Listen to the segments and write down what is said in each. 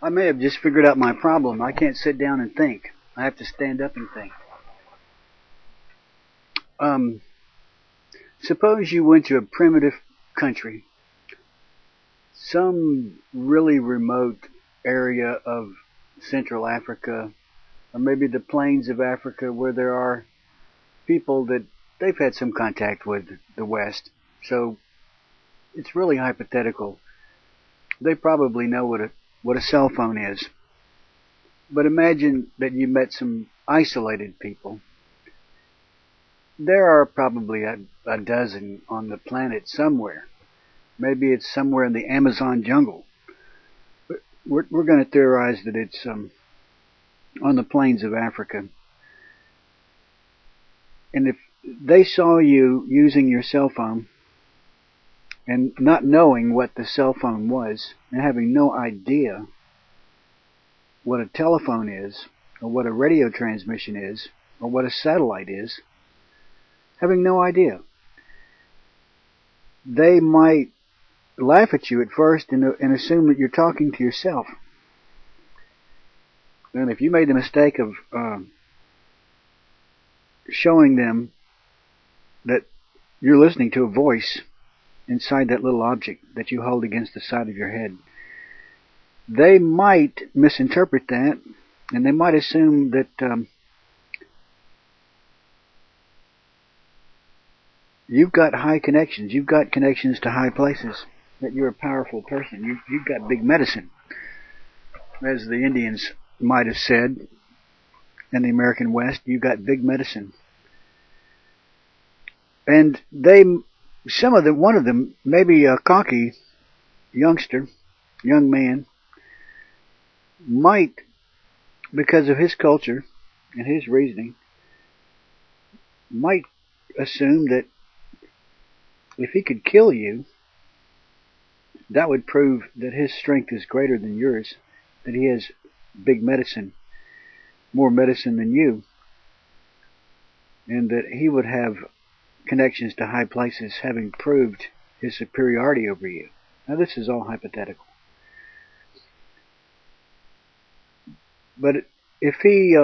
I may have just figured out my problem. I can't sit down and think. I have to stand up and think. Um, Suppose you went to a primitive country, some really remote area of Central Africa, or maybe the plains of Africa where there are people that they've had some contact with the West. So it's really hypothetical. They probably know what a cell phone is. But imagine that you met some isolated people. There are probably a dozen on the planet somewhere. Maybe it's somewhere in the Amazon jungle. But we're going to theorize that it's on the plains of Africa. And if they saw you using your cell phone and not knowing what the cell phone was and having no idea what a telephone is or what a radio transmission is or what a satellite is, having no idea, they might laugh at you at first and assume that you're talking to yourself. And if you made the mistake of showing them that you're listening to a voice inside that little object that you hold against the side of your head, they might misinterpret that, and they might assume that you've got high connections, you've got connections to high places, that you're a powerful person, you've got big medicine, as the Indians might have said in the American West. You've got big medicine. And one of them, maybe a cocky young man, might, because of his culture and his reasoning, might assume that if he could kill you, that would prove that his strength is greater than yours, that he has big medicine, more medicine than you, and that he would have connections to high places, having proved his superiority over you. Now, this is all hypothetical. But if he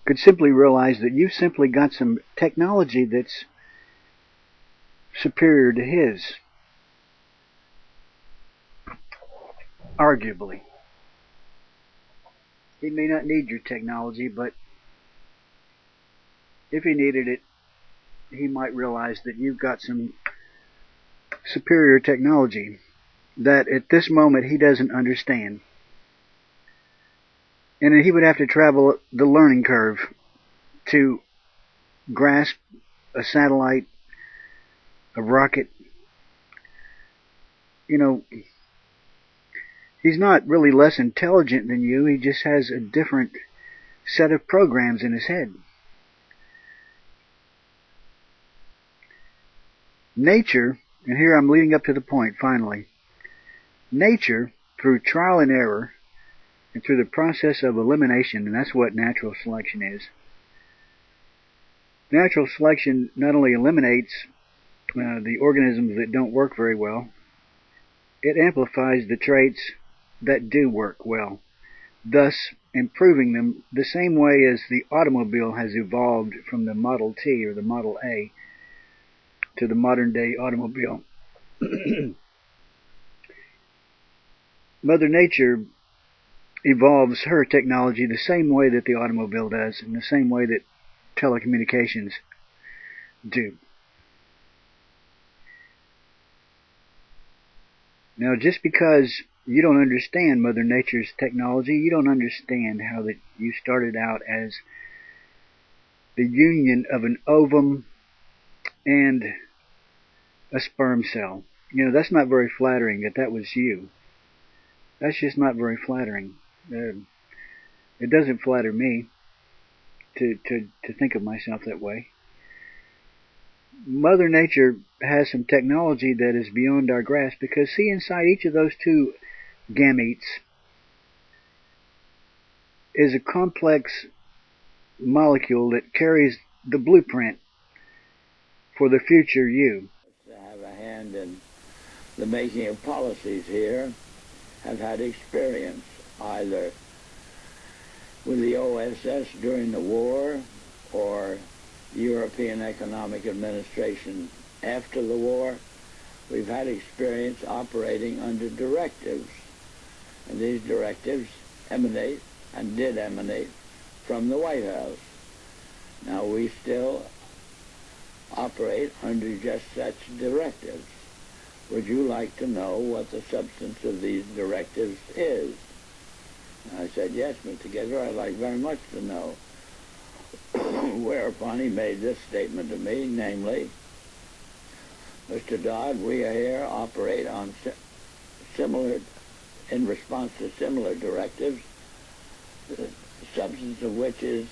could simply realize that you've simply got some technology that's superior to his, arguably. He may not need your technology, but if he needed it, he might realize that you've got some superior technology that at this moment he doesn't understand. And he would have to travel the learning curve to grasp a satellite, a rocket. You know, he's not really less intelligent than you. He just has a different set of programs in his head. Nature, and here I'm leading up to the point finally, nature, through trial and error, and through the process of elimination, and that's what natural selection is. Natural selection not only eliminates the organisms that don't work very well, it amplifies the traits that do work well, thus improving them the same way as the automobile has evolved from the Model T or the Model A to the modern day automobile. Mother Nature evolves her technology the same way that the automobile does, in the same way that telecommunications do. Now, just because you don't understand Mother Nature's technology, you don't understand how that you started out as the union of an ovum and a sperm cell. You know, that's not very flattering that was you. That's just not very flattering. It doesn't flatter me to think of myself that way. Mother Nature has some technology that is beyond our grasp, because see, inside each of those two gametes is a complex molecule that carries the blueprint for the future you. To have a hand in the making of policies here. have had experience either with the OSS during the war or the European Economic Administration after the war. We've had experience operating under directives, and these directives emanate and did emanate from the White House. Now we still operate under just such directives. Would you like to know what the substance of these directives is? And I said, yes, Mr. Gator, I'd like very much to know. Whereupon he made this statement to me, namely, Mr. Dodd, we here operate on in response to similar directives, the substance of which is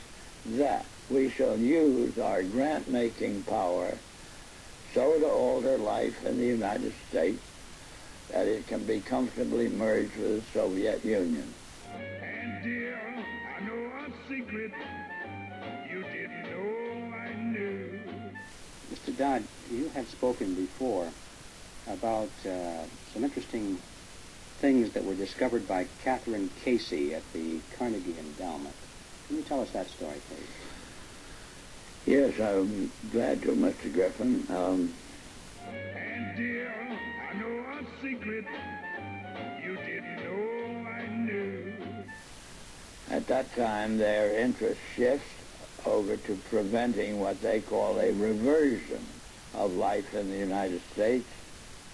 that we shall use our grant-making power so to alter life in the United States that it can be comfortably merged with the Soviet Union. And dear, I know a secret you didn't know I knew. Mr. Dodd, you have spoken before about some interesting things that were discovered by Catherine Casey at the Carnegie Endowment. Can you tell us that story, please? Yes, I'm glad to, Mr. Griffin. And dear, I know a secret you didn't know I knew. At that time, their interest shifts over to preventing what they call a reversion of life in the United States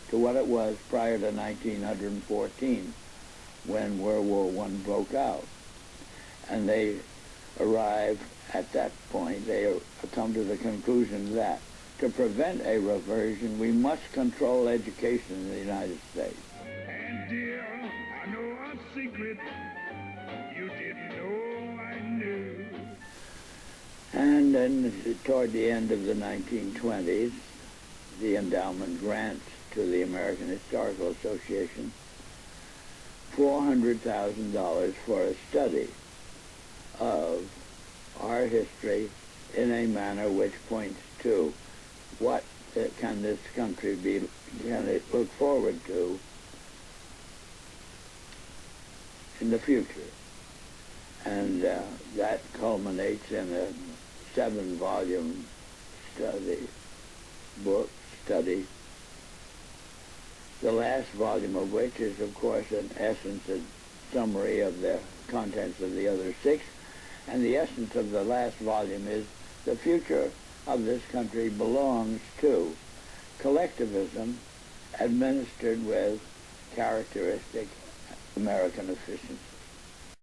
to what it was prior to 1914, when World War I broke out. And they arrive at that point, they come to the conclusion that to prevent a reversion, we must control education in the United States. And dear, I know a secret you didn't know I knew. And then toward the end of the 1920s, the endowment grants to the American Historical Association $400,000 for a study of our history in a manner which points to what can this country can it look forward to in the future. And that culminates in a 7-volume study, the last volume of which is, of course, an essence and summary of the contents of the other 6. And the essence of the last volume is the future of this country belongs to collectivism administered with characteristic American efficiency.